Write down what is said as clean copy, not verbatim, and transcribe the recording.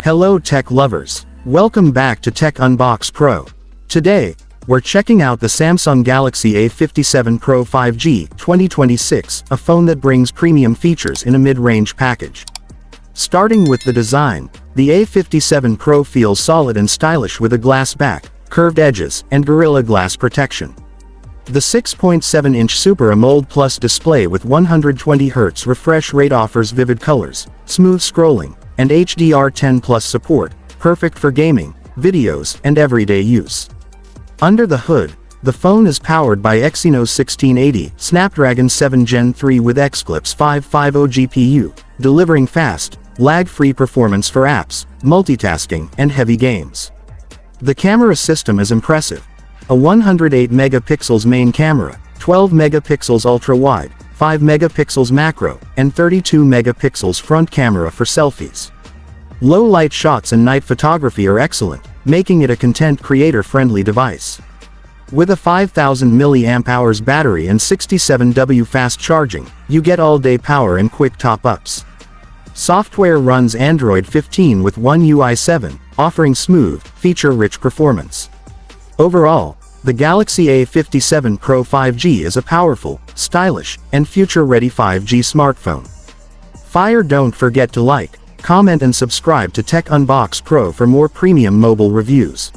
Hello tech lovers. Welcome back to Tech Unbox Pro. Today, we're checking out the Samsung Galaxy A57 Pro 5G 2026, a phone that brings premium features in a mid-range package. Starting with the design, the A57 Pro feels solid and stylish with a glass back, curved edges, and Gorilla Glass protection. The 6.7-inch Super AMOLED+ display with 120Hz refresh rate offers vivid colors, smooth scrolling, and HDR10+ support, perfect for gaming, videos, and everyday use. Under the hood, the phone is powered by Exynos 1680 Snapdragon 7 Gen 3 with Exynos 550 GPU, delivering fast, lag-free performance for apps, multitasking, and heavy games. The camera system is impressive. A 108 megapixels main camera, 12 megapixels ultra-wide, 5 megapixels macro, and 32 megapixels front camera for selfies. Low-light shots and night photography are excellent, making it a content creator-friendly device. With a 5000 mAh battery and 67W fast charging, you get all-day power and quick top-ups. Software runs Android 15 with One UI 7, offering smooth, feature-rich performance. Overall, the Galaxy A57 Pro 5G is a powerful, stylish, and future-ready 5G smartphone. Don't forget to like, comment and subscribe to Tech Unbox Pro for more premium mobile reviews.